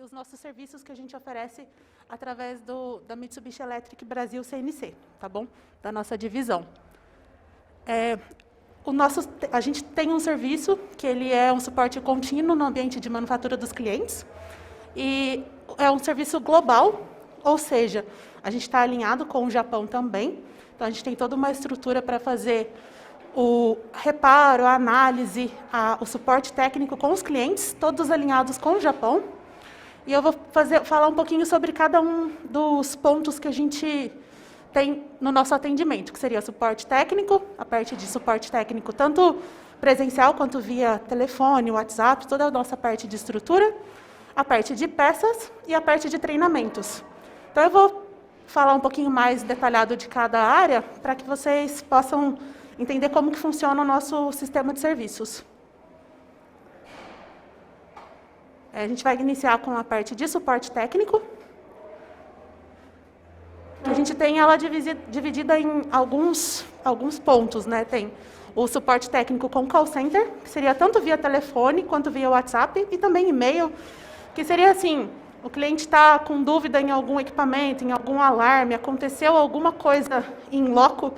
os nossos serviços que a gente oferece através da Mitsubishi Electric Brasil CNC, tá bom? Da nossa divisão. A gente tem um serviço que ele é um suporte contínuo no ambiente de manufatura dos clientes e é um serviço global, ou seja, a gente está alinhado com o Japão também, então a gente tem toda uma estrutura para fazer o reparo, a análise, o suporte técnico com os clientes, todos alinhados com o Japão. E eu vou falar um pouquinho sobre cada um dos pontos que a gente tem no nosso atendimento, que seria o suporte técnico, a parte de suporte técnico tanto presencial quanto via telefone, WhatsApp, toda a nossa parte de estrutura, a parte de peças e a parte de treinamentos. Então, eu vou falar um pouquinho mais detalhado de cada área para que vocês possam entender como que funciona o nosso sistema de serviços. A gente vai iniciar com a parte de suporte técnico. A gente tem ela dividida em alguns pontos, né? Tem o suporte técnico com call center, que seria tanto via telefone quanto via WhatsApp, e também e-mail, que seria assim, o cliente está com dúvida em algum equipamento, em algum alarme, aconteceu alguma coisa em loco,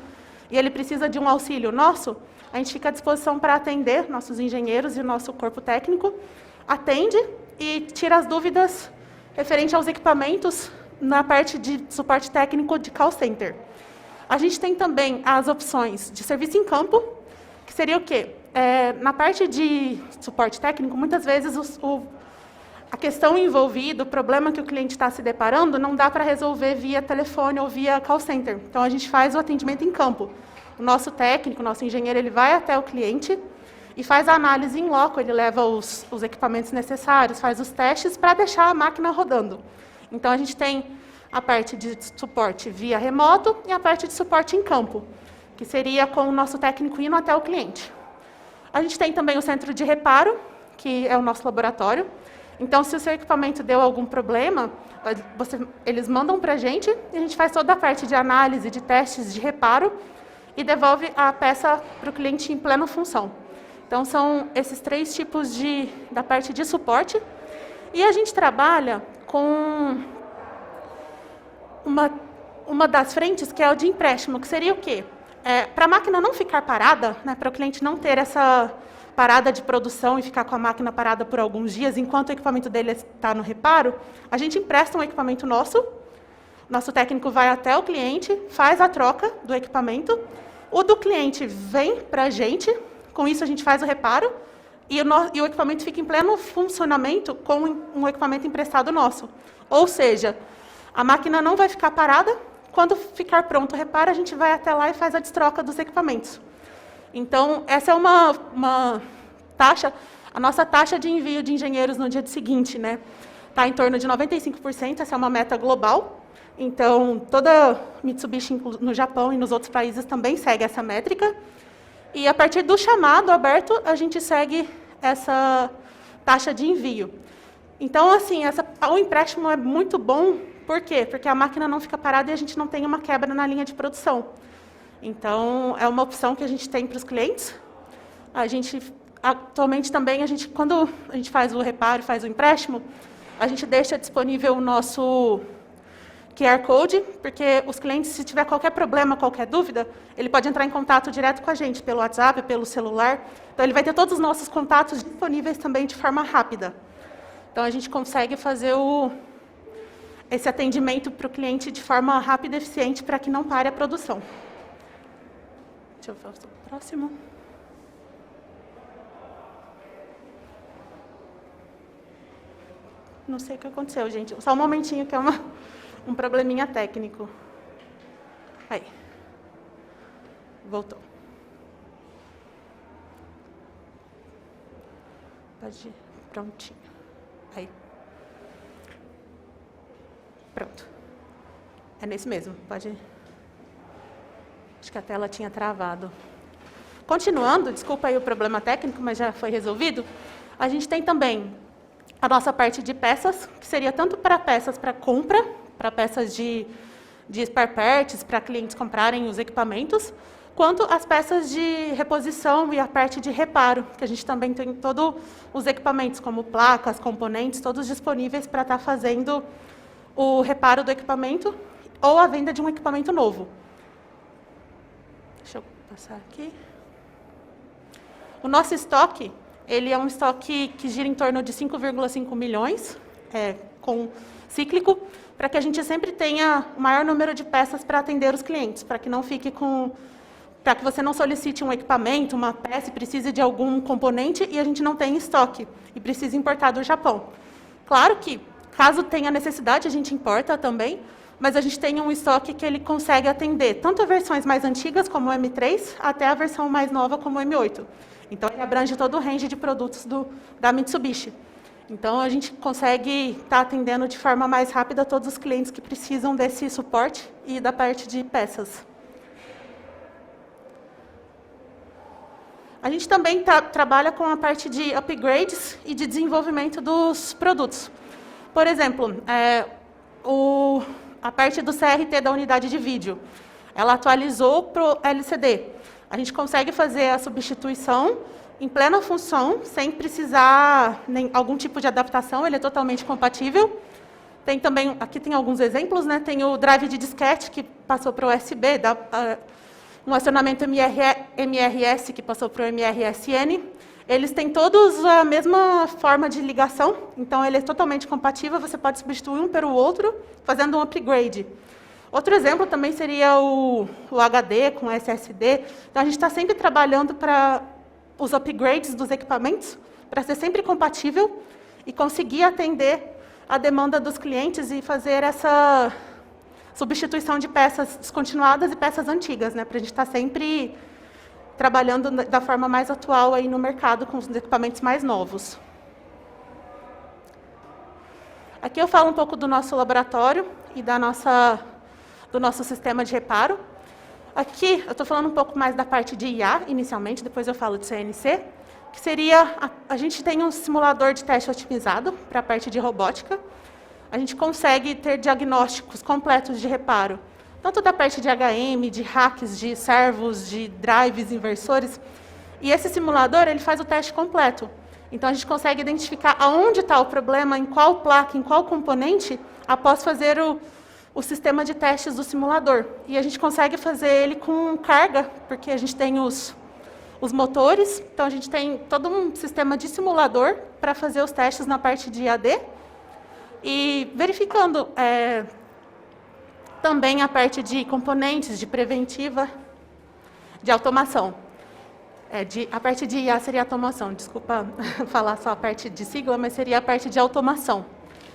e ele precisa de um auxílio nosso, a gente fica à disposição para atender nossos engenheiros e o nosso corpo técnico, atende e tira as dúvidas referente aos equipamentos na parte de suporte técnico de call center. A gente tem também as opções de serviço em campo, que seria o quê? Na parte de suporte técnico, muitas vezes a questão envolvida, o problema que o cliente está se deparando, não dá para resolver via telefone ou via call center. Então, a gente faz o atendimento em campo. O nosso técnico, o nosso engenheiro, ele vai até o cliente e faz a análise em loco, ele leva os equipamentos necessários, faz os testes para deixar a máquina rodando. Então, a gente tem a parte de suporte via remoto e a parte de suporte em campo, que seria com o nosso técnico indo até o cliente. A gente tem também o centro de reparo, que é o nosso laboratório. Então, se o seu equipamento deu algum problema, eles mandam para a gente e a gente faz toda a parte de análise, de testes, de reparo e devolve a peça para o cliente em plena função. Então, são esses 3 tipos da parte de suporte. E a gente trabalha com uma das frentes, que é o de empréstimo, que seria o quê? Para a máquina não ficar parada, né, para o cliente não ter essa parada de produção e ficar com a máquina parada por alguns dias, enquanto o equipamento dele está no reparo, a gente empresta um equipamento nosso técnico vai até o cliente, faz a troca do equipamento, o do cliente vem para a gente, com isso a gente faz o reparo, e o equipamento fica em pleno funcionamento com um equipamento emprestado nosso. Ou seja, a máquina não vai ficar parada, quando ficar pronto o reparo, a gente vai até lá e faz a destroca dos equipamentos. Então, essa é uma taxa, a nossa taxa de envio de engenheiros no dia seguinte, né? Está em torno de 95%, essa é uma meta global. Então, toda Mitsubishi no Japão e nos outros países também segue essa métrica. E a partir do chamado aberto, a gente segue essa taxa de envio. Então, assim, o empréstimo é muito bom, por quê? Porque a máquina não fica parada e a gente não tem uma quebra na linha de produção. Então, é uma opção que a gente tem para os clientes. Atualmente também, quando a gente faz o reparo, faz o empréstimo, a gente deixa disponível o nosso QR Code, porque os clientes, se tiver qualquer problema, qualquer dúvida, ele pode entrar em contato direto com a gente, pelo WhatsApp, pelo celular. Então, ele vai ter todos os nossos contatos disponíveis também de forma rápida. Então, a gente consegue fazer esse atendimento para o cliente de forma rápida e eficiente para que não pare a produção. Deixa eu ver o próximo. Não sei o que aconteceu, gente. Só um momentinho, que é um probleminha técnico. Aí. Voltou. Pode ir. Prontinho. Aí. Pronto. É nesse mesmo. Pode ir. Acho que a tela tinha travado. Continuando, desculpa aí o problema técnico, mas já foi resolvido. A gente tem também a nossa parte de peças, que seria tanto para peças para compra, para peças de spare parts, para clientes comprarem os equipamentos, quanto as peças de reposição e a parte de reparo, que a gente também tem todos os equipamentos, como placas, componentes, todos disponíveis para estar fazendo o reparo do equipamento ou a venda de um equipamento novo. Deixa eu passar aqui. O nosso estoque, ele é um estoque que gira em torno de 5,5 milhões, cíclico, para que a gente sempre tenha o maior número de peças para atender os clientes, para que não fique para que você não solicite um equipamento, uma peça e precise de algum componente e a gente não tenha estoque e precise importar do Japão. Claro que, caso tenha necessidade, a gente importa também, mas a gente tem um estoque que ele consegue atender tanto versões mais antigas, como o M3, até a versão mais nova, como o M8. Então, ele abrange todo o range de produtos da Mitsubishi. Então, a gente consegue estar atendendo de forma mais rápida todos os clientes que precisam desse suporte e da parte de peças. A gente também trabalha com a parte de upgrades e de desenvolvimento dos produtos. Por exemplo, a parte do CRT da unidade de vídeo, ela atualizou para o LCD. A gente consegue fazer a substituição em plena função, sem precisar de algum tipo de adaptação, ele é totalmente compatível. Tem também, aqui tem alguns exemplos, né? Tem o drive de disquete, que passou para o USB, um acionamento MRS, que passou para o MRSN. Eles têm todos a mesma forma de ligação, então ele é totalmente compatível, você pode substituir um pelo outro, fazendo um upgrade. Outro exemplo também seria o HD com SSD. Então, a gente está sempre trabalhando para os upgrades dos equipamentos, para ser sempre compatível e conseguir atender a demanda dos clientes e fazer essa substituição de peças descontinuadas e peças antigas, né, para a gente estar sempre trabalhando da forma mais atual aí no mercado com os equipamentos mais novos. Aqui eu falo um pouco do nosso laboratório e do nosso sistema de reparo. Aqui eu estou falando um pouco mais da parte de IA, inicialmente, depois eu falo de CNC, que seria, a gente tem um simulador de teste otimizado para a parte de robótica. A gente consegue ter diagnósticos completos de reparo, tanto da parte de HM, de racks, de servos, de drives, inversores. E esse simulador, ele faz o teste completo. Então, a gente consegue identificar aonde está o problema, em qual placa, em qual componente, após fazer o sistema de testes do simulador. E a gente consegue fazer ele com carga, porque a gente tem os motores, então a gente tem todo um sistema de simulador para fazer os testes na parte de AD, e verificando também a parte de componentes, de preventiva, de automação. A parte de IA seria automação, desculpa falar só a parte de sigla, mas seria a parte de automação.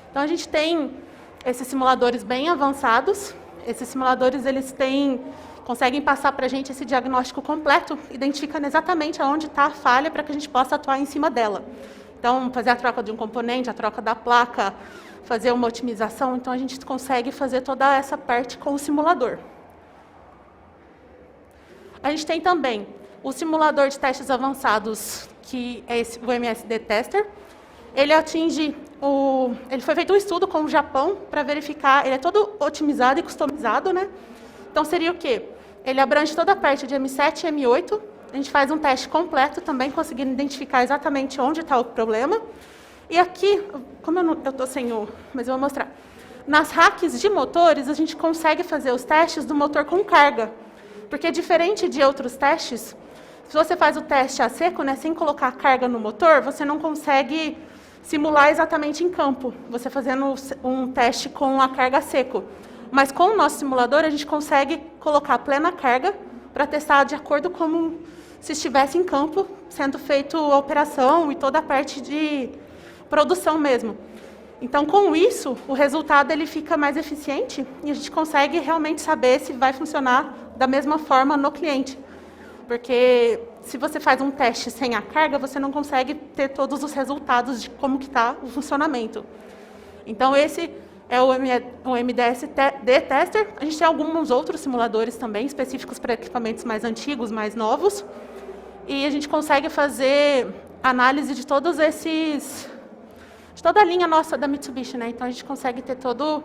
Então, a gente tem esses simuladores bem avançados. Esses simuladores conseguem passar para a gente esse diagnóstico completo, identificando exatamente aonde está a falha para que a gente possa atuar em cima dela. Então, fazer a troca de um componente, a troca da placa, fazer uma otimização. Então, a gente consegue fazer toda essa parte com o simulador. A gente tem também o simulador de testes avançados, que é o MSD Tester. Ele foi feito um estudo com o Japão para verificar, ele é todo otimizado e customizado, né? Então, seria o quê? Ele abrange toda a parte de M7 e M8. A gente faz um teste completo também, conseguindo identificar exatamente onde está o problema. E aqui, como eu estou sem mas eu vou mostrar. Nas racks de motores, a gente consegue fazer os testes do motor com carga. Porque, diferente de outros testes, se você faz o teste a seco, né, sem colocar carga no motor, você não consegue simular exatamente em campo, você fazendo um teste com a carga a seco. Mas com o nosso simulador, a gente consegue colocar plena carga para testar de acordo como se estivesse em campo, sendo feita a operação e toda a parte de produção mesmo. Então, com isso, o resultado ele fica mais eficiente e a gente consegue realmente saber se vai funcionar da mesma forma no cliente. Porque se você faz um teste sem a carga, você não consegue ter todos os resultados de como que está o funcionamento. Então, esse é o MDS-D Tester. A gente tem alguns outros simuladores também, específicos para equipamentos mais antigos, mais novos. E a gente consegue fazer análise de todos de toda a linha nossa da Mitsubishi, né? Então, a gente consegue ter todo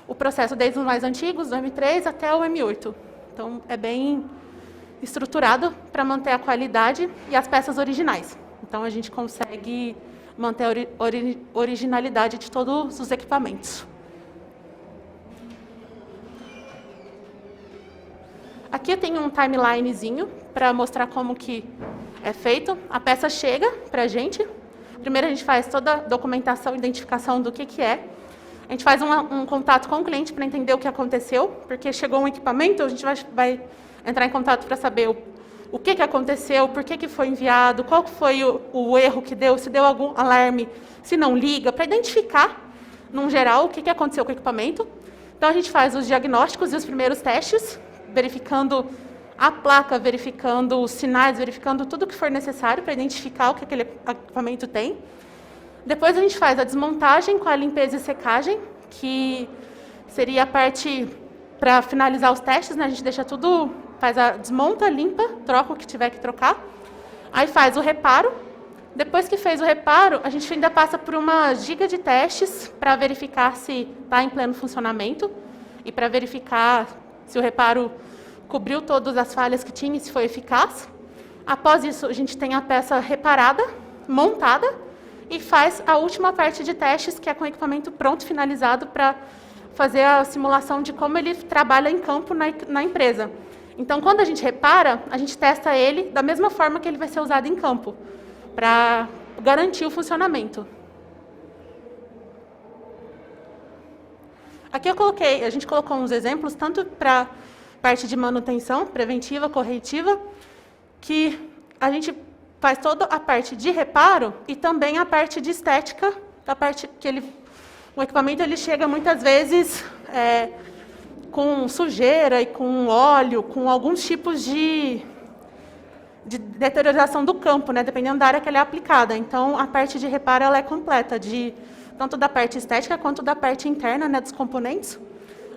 o processo, desde os mais antigos, do M3 até o M8. Então, é bem estruturado para manter a qualidade e as peças originais. Então, a gente consegue manter a originalidade de todos os equipamentos. Aqui eu tenho um timelinezinho para mostrar como que é feito. A peça chega para a gente. Primeiro a gente faz toda a documentação, identificação do que é. A gente faz um contato com o cliente para entender o que aconteceu, porque chegou um equipamento, a gente vai entrar em contato para saber o que aconteceu, por que foi enviado, qual foi o erro que deu, se deu algum alarme, se não liga, para identificar, num geral, o que aconteceu com o equipamento. Então a gente faz os diagnósticos e os primeiros testes, verificando a placa, verificando os sinais, verificando tudo o que for necessário para identificar o que aquele equipamento tem. Depois a gente faz a desmontagem com a limpeza e secagem, que seria a parte para finalizar os testes, né? A gente deixa tudo, desmonta, limpa, troca o que tiver que trocar. Aí faz o reparo. Depois que fez o reparo, a gente ainda passa por uma giga de testes para verificar se está em pleno funcionamento e para verificar se o reparo cobriu todas as falhas que tinha e se foi eficaz. Após isso, a gente tem a peça reparada, montada, e faz a última parte de testes, que é com o equipamento pronto, finalizado, para fazer a simulação de como ele trabalha em campo na empresa. Então, quando a gente repara, a gente testa ele da mesma forma que ele vai ser usado em campo, para garantir o funcionamento. Aqui a gente colocou uns exemplos, tanto para parte de manutenção preventiva, corretiva, que a gente faz toda a parte de reparo e também a parte de estética, a parte que o equipamento ele chega muitas vezes com sujeira e com óleo, com alguns tipos de deterioração do campo, né, dependendo da área que ela é aplicada. Então, a parte de reparo ela é completa, tanto da parte estética quanto da parte interna, né, dos componentes.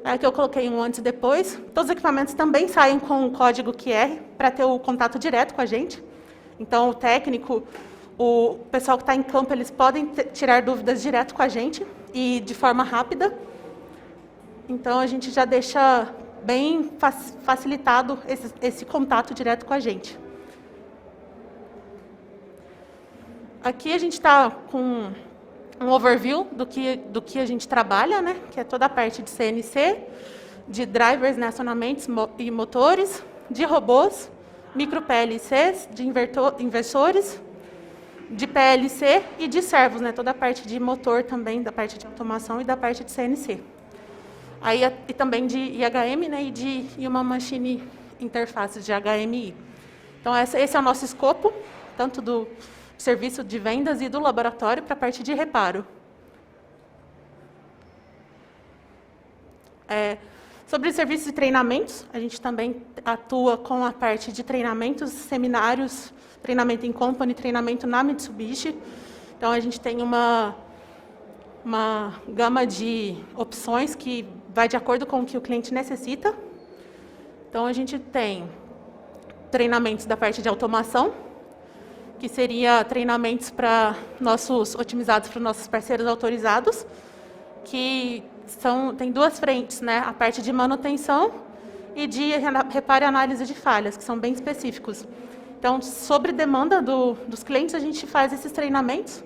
Aqui eu coloquei um antes e depois. Todos os equipamentos também saem com o código QR para ter o contato direto com a gente. Então, o técnico, o pessoal que está em campo, eles podem tirar dúvidas direto com a gente e de forma rápida. Então, a gente já deixa bem facilitado esse contato direto com a gente. Aqui a gente está com um overview do que a gente trabalha, né? Que é toda a parte de CNC, de drivers, né, acionamentos e motores, de robôs, micro PLCs, de inversores, de PLC e de servos, né? Toda a parte de motor também, da parte de automação e da parte de CNC. Aí, e também de IHM, né? E uma machine interface de HMI. Então, esse é o nosso escopo, tanto do serviço de vendas e do laboratório para a parte de reparo. Sobre serviços de treinamentos, a gente também atua com a parte de treinamentos, seminários, treinamento em company, treinamento na Mitsubishi. Então, a gente tem uma gama de opções que vai de acordo com o que o cliente necessita. Então, a gente tem treinamentos da parte de automação, que seria treinamentos otimizados para nossos parceiros autorizados, que tem duas frentes, né? A parte de manutenção e de reparo e análise de falhas, que são bem específicos. Então, sobre demanda dos clientes, a gente faz esses treinamentos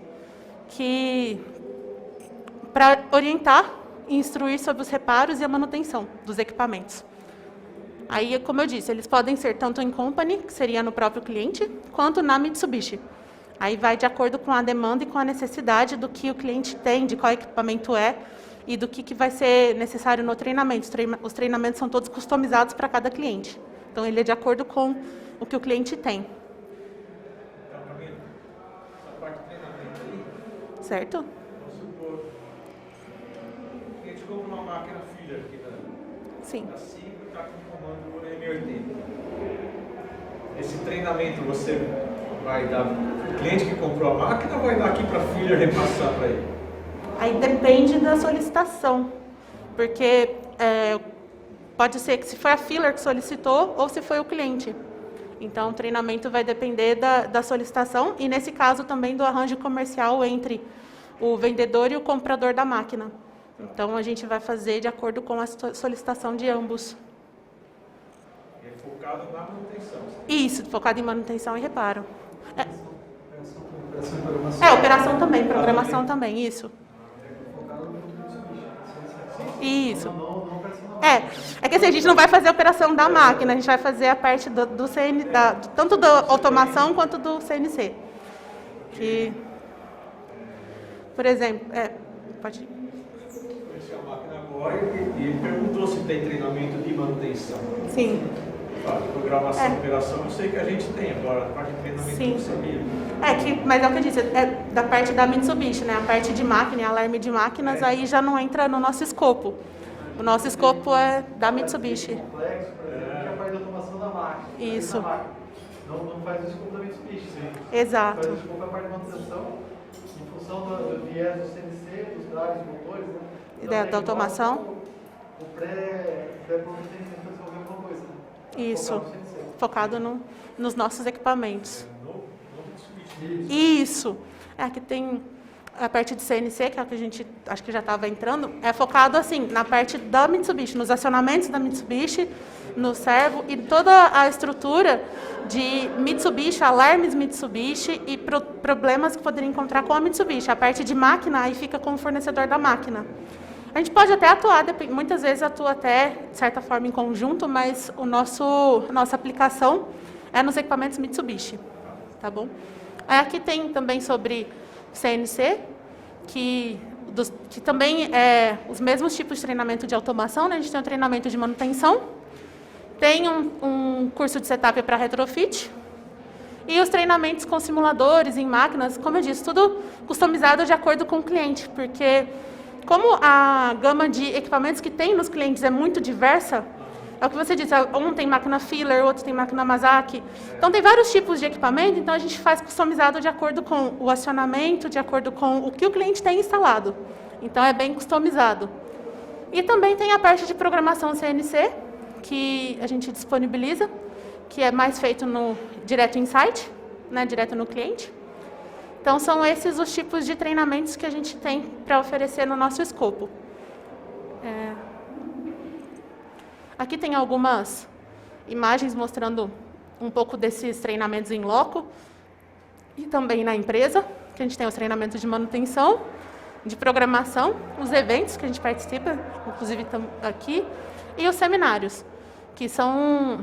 para orientar e instruir sobre os reparos e a manutenção dos equipamentos. Aí, como eu disse, eles podem ser tanto em company, que seria no próprio cliente, quanto na Mitsubishi. Aí vai de acordo com a demanda e com a necessidade do que o cliente tem, de qual equipamento é e do que vai ser necessário no treinamento. Os treinamentos são todos customizados para cada cliente. Então, ele é de acordo com o que o cliente tem. Então, Camila, essa parte de treinamento aí... Certo? Vamos supor que a gente compra uma máquina filler aqui da Sigma e está com comando M80. Esse treinamento você vai dar para o cliente que comprou a máquina ou vai dar aqui para a filler repassar para ele? Aí depende da solicitação, porque pode ser que se foi a filler que solicitou ou se foi o cliente. Então, o treinamento vai depender da solicitação e, nesse caso, também do arranjo comercial entre o vendedor e o comprador da máquina. Então, a gente vai fazer de acordo com a solicitação de ambos. É focado na manutenção. Isso, focado em manutenção e reparo. Operação e programação. Operação também, programação também, isso. Isso. É que assim, a gente não vai fazer a operação da máquina, a gente vai fazer a parte do CN, tanto da automação quanto do CNC. Que, por exemplo, pode ir. Conheci a máquina agora e ele perguntou se tem treinamento de manutenção. Sim. Programação, operação, eu sei que a gente tem, agora a parte de treinamento eu não sabia. Mas é o que eu disse, é da parte da Mitsubishi, né? A parte de máquina, alarme de máquinas, aí já não entra no nosso escopo. O nosso escopo é da Mitsubishi. Complexo, por exemplo, que é a parte de automação da máquina. Isso. Não faz o escopo da Mitsubishi, sim. Exato. Faz o escopo da parte de manutenção, em função do viés do CNC, dos drives, dos motores, né? Ideia da automação. O pré-produto tem que desenvolver alguma coisa, né? Isso, focado nos nossos equipamentos. Isso. Aqui tem a parte de CNC, que é a que a gente acho que já estava entrando, é focado assim na parte da Mitsubishi, nos acionamentos da Mitsubishi, no servo e toda a estrutura de Mitsubishi, alarmes Mitsubishi e problemas que poderiam encontrar com a Mitsubishi. A parte de máquina aí fica com o fornecedor da máquina. A gente pode até atuar, muitas vezes atua até, de certa forma, em conjunto, mas a nossa aplicação é nos equipamentos Mitsubishi, tá bom? Aqui tem também sobre CNC, que também é os mesmos tipos de treinamento de automação, né? A gente tem um treinamento de manutenção, tem um curso de setup para retrofit, e os treinamentos com simuladores em máquinas, como eu disse, tudo customizado de acordo com o cliente, porque como a gama de equipamentos que tem nos clientes é muito diversa, é o que você disse, um tem máquina filler, outro tem máquina Mazaki. Então, tem vários tipos de equipamento, então a gente faz customizado de acordo com o acionamento, de acordo com o que o cliente tem instalado. Então, é bem customizado. E também tem a parte de programação CNC, que a gente disponibiliza, que é mais feito direto em site, né, direto no cliente. Então, são esses os tipos de treinamentos que a gente tem para oferecer no nosso escopo. Aqui tem algumas imagens mostrando um pouco desses treinamentos em loco e também na empresa, que a gente tem os treinamentos de manutenção, de programação, os eventos que a gente participa, inclusive aqui, e os seminários, que são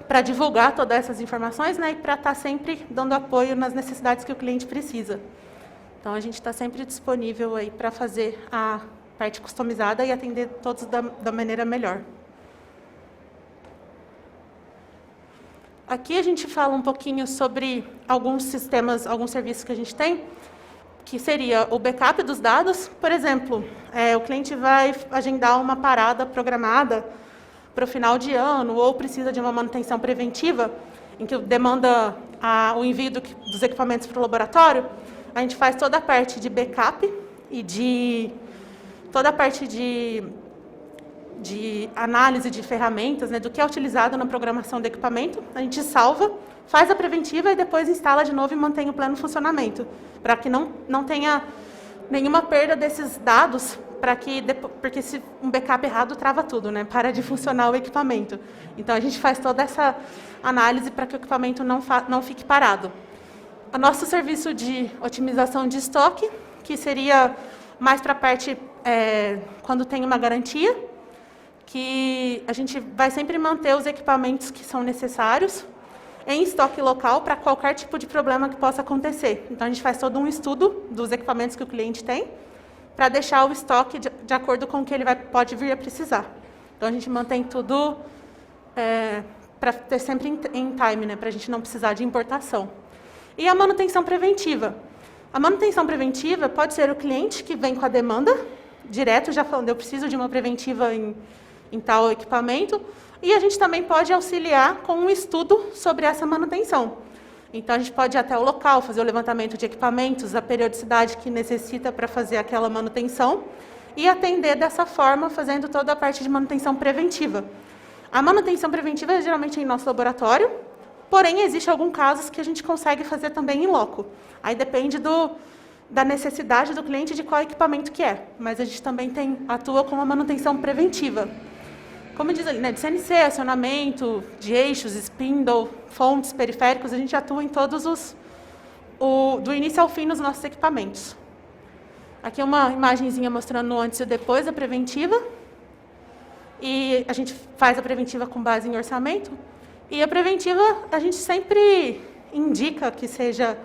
para divulgar todas essas informações, né, e para estar sempre dando apoio nas necessidades que o cliente precisa. Então, a gente está sempre disponível aí para fazer a parte customizada e atender todos da maneira melhor. Aqui a gente fala um pouquinho sobre alguns sistemas, alguns serviços que a gente tem, que seria o backup dos dados. Por exemplo, o cliente vai agendar uma parada programada para o final de ano, ou precisa de uma manutenção preventiva, em que demanda o envio dos equipamentos para o laboratório. A gente faz toda a parte de backup e toda a parte de análise de ferramentas, né, do que é utilizado na programação do equipamento. A gente salva, faz a preventiva e depois instala de novo e mantém o pleno funcionamento, para que não tenha nenhuma perda desses dados, porque se um backup errado trava tudo, né, para de funcionar o equipamento. Então, a gente faz toda essa análise para que o equipamento não fique parado. O nosso serviço de otimização de estoque, que seria mais para a parte quando tem uma garantia, que a gente vai sempre manter os equipamentos que são necessários em estoque local para qualquer tipo de problema que possa acontecer. Então, a gente faz todo um estudo dos equipamentos que o cliente tem para deixar o estoque de acordo com o que ele pode vir a precisar. Então, a gente mantém tudo para ter sempre em time, né, para a gente não precisar de importação. E a manutenção preventiva. A manutenção preventiva pode ser o cliente que vem com a demanda, direto, já falando, eu preciso de uma preventiva em tal equipamento, e a gente também pode auxiliar com um estudo sobre essa manutenção. Então, a gente pode ir até o local, fazer o levantamento de equipamentos, a periodicidade que necessita para fazer aquela manutenção, e atender dessa forma, fazendo toda a parte de manutenção preventiva. A manutenção preventiva é geralmente em nosso laboratório, porém, existe alguns casos que a gente consegue fazer também em loco. Aí depende da necessidade do cliente de qual equipamento que é, mas a gente também atua com a manutenção preventiva. como diz ali, né, de CNC, acionamento, de eixos, spindle, fontes, periféricos, a gente atua em todos do início ao fim nos nossos equipamentos. Aqui é uma imagenzinha mostrando o antes e o depois da preventiva. E a gente faz a preventiva com base em orçamento. E a preventiva a gente sempre indica que seja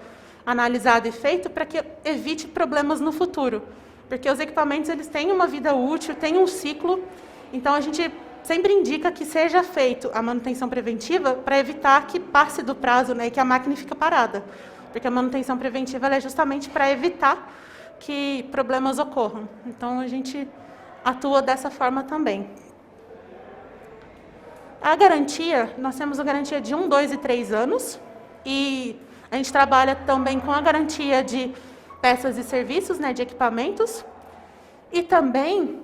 analisado e feito para que evite problemas no futuro. Porque os equipamentos eles têm uma vida útil, têm um ciclo. Então a gente sempre indica que seja feito a manutenção preventiva para evitar que passe do prazo, né, e que a máquina fique parada. Porque a manutenção preventiva ela é justamente para evitar que problemas ocorram. Então, a gente atua dessa forma também. A garantia, nós temos a garantia de 1, 2 e 3 anos. E a gente trabalha também com a garantia de peças e serviços, né, de equipamentos. E também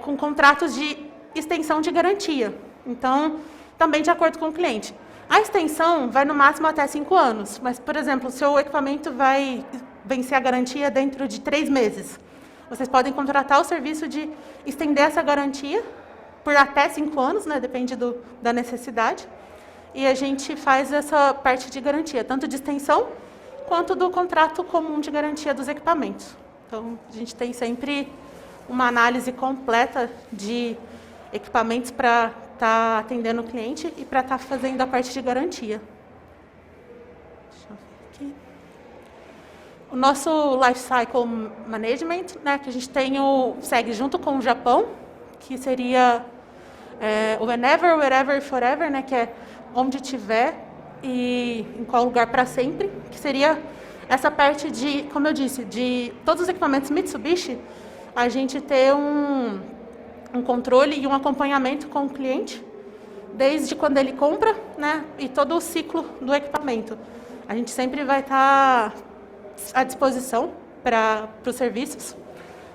com contratos de extensão de garantia. Então, também de acordo com o cliente. A extensão vai no máximo até 5 anos. Mas, por exemplo, o seu equipamento vai vencer a garantia dentro de 3 meses. Vocês podem contratar o serviço de estender essa garantia por até 5 anos, né, depende da necessidade. E a gente faz essa parte de garantia, tanto de extensão, quanto do contrato comum de garantia dos equipamentos. Então, a gente tem sempre uma análise completa de equipamentos para estar atendendo o cliente e para estar fazendo a parte de garantia. Deixa eu ver aqui. O nosso Lifecycle Management, né, que a gente segue junto com o Japão, que seria o Whenever, Wherever, Forever, né, que é onde tiver e em qual lugar para sempre, que seria essa parte de, como eu disse, de todos os equipamentos Mitsubishi, a gente ter um controle e um acompanhamento com o cliente, desde quando ele compra, né, e todo o ciclo do equipamento. A gente sempre vai estar à disposição para os serviços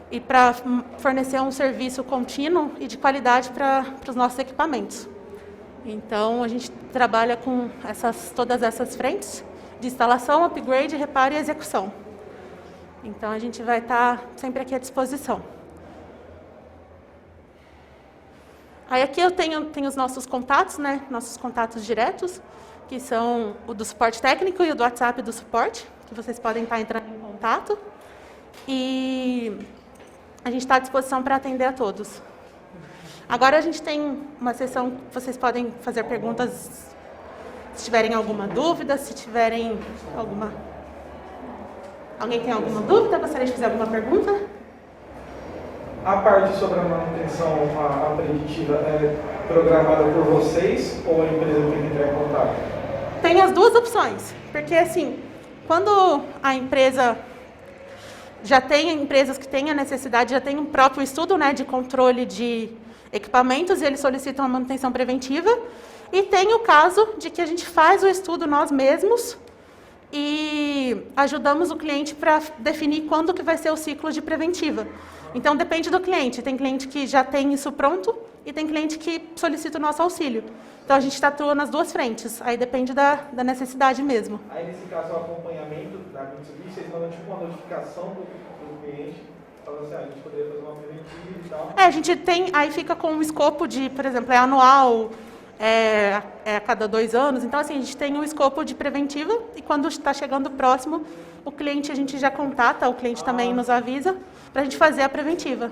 e para fornecer um serviço contínuo e de qualidade para os nossos equipamentos. Então, a gente trabalha com todas essas frentes de instalação, upgrade, reparo e execução. Então, a gente vai estar sempre aqui à disposição. Aí aqui eu tenho os nossos contatos, né? Nossos contatos diretos, que são o do suporte técnico e o do WhatsApp do suporte, que vocês podem estar entrando em contato. E a gente está à disposição para atender a todos. Agora a gente tem uma sessão que vocês podem fazer perguntas se tiverem alguma dúvida, se tiverem alguma... Alguém tem alguma dúvida? Gostaria de fazer alguma pergunta? A parte sobre a manutenção, a preditiva, é programada por vocês ou a empresa tem que entrar em contato? Tem as duas opções, porque assim, quando a empresa já tem empresas que têm a necessidade, já tem um próprio estudo, né, de controle de equipamentos e eles solicitam a manutenção preventiva, e tem o caso de que a gente faz o estudo nós mesmos e ajudamos o cliente para definir quando que vai ser o ciclo de preventiva. Então, depende do cliente. Tem cliente que já tem isso pronto e tem cliente que solicita o nosso auxílio. Então, a gente atua nas duas frentes. Aí depende da necessidade mesmo. Aí, nesse caso, o acompanhamento da Mitsubishi, vocês mandam tipo uma notificação do cliente, falando assim, a gente poderia fazer uma preventiva e tal. A gente tem, aí fica com um escopo de, por exemplo, é anual, é a cada 2 anos. Então, assim, a gente tem um escopo de preventiva e quando está chegando próximo, o cliente a gente já contata, o cliente também nos avisa, para a gente fazer a preventiva.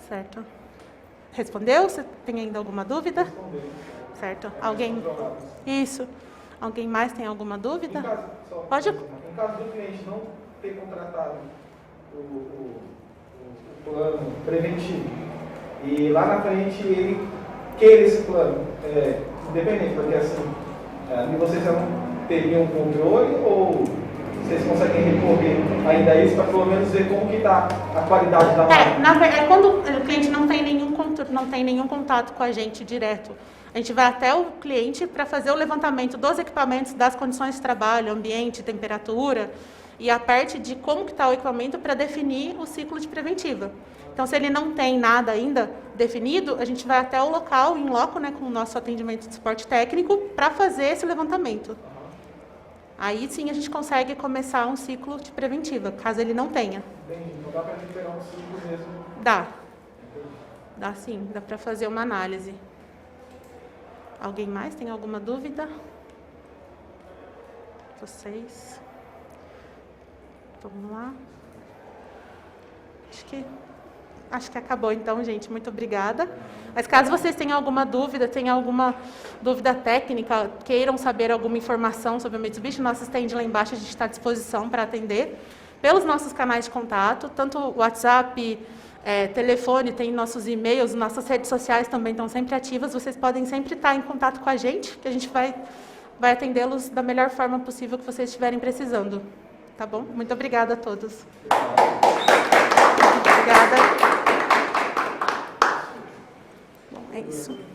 Certo. Respondeu? Você tem ainda alguma dúvida? Respondeu. Certo. Alguém? Isso. Alguém mais tem alguma dúvida? Pode. Em caso do cliente não ter contratado o plano preventivo e lá na frente ele queira esse plano, independente, porque assim, vocês já não teriam controle ou vocês conseguem recorrer ainda a isso para pelo menos ver como que está a qualidade da máquina? Na verdade, quando o cliente não tem nenhum contato com a gente direto, a gente vai até o cliente para fazer o levantamento dos equipamentos, das condições de trabalho, ambiente, temperatura, e a parte de como que está o equipamento para definir o ciclo de preventiva. Então, se ele não tem nada ainda definido, a gente vai até o local, em loco, né, com o nosso atendimento de suporte técnico, para fazer esse levantamento. Aí sim a gente consegue começar um ciclo de preventiva, caso ele não tenha. Entendi. Então dá para recuperar um ciclo mesmo? Dá. Dá sim, dá para fazer uma análise. Alguém mais tem alguma dúvida? Vocês? Vamos lá. Acho que acabou então, gente. Muito obrigada. Mas caso vocês tenham alguma dúvida técnica, queiram saber alguma informação sobre a Mitsubishi, nosso stand lá embaixo a gente está à disposição para atender pelos nossos canais de contato, tanto WhatsApp, telefone, tem nossos e-mails, nossas redes sociais também estão sempre ativas. Vocês podem sempre estar em contato com a gente, que a gente vai atendê-los da melhor forma possível que vocês estiverem precisando. Tá bom? Muito obrigada a todos. Obrigada. Bom, é isso.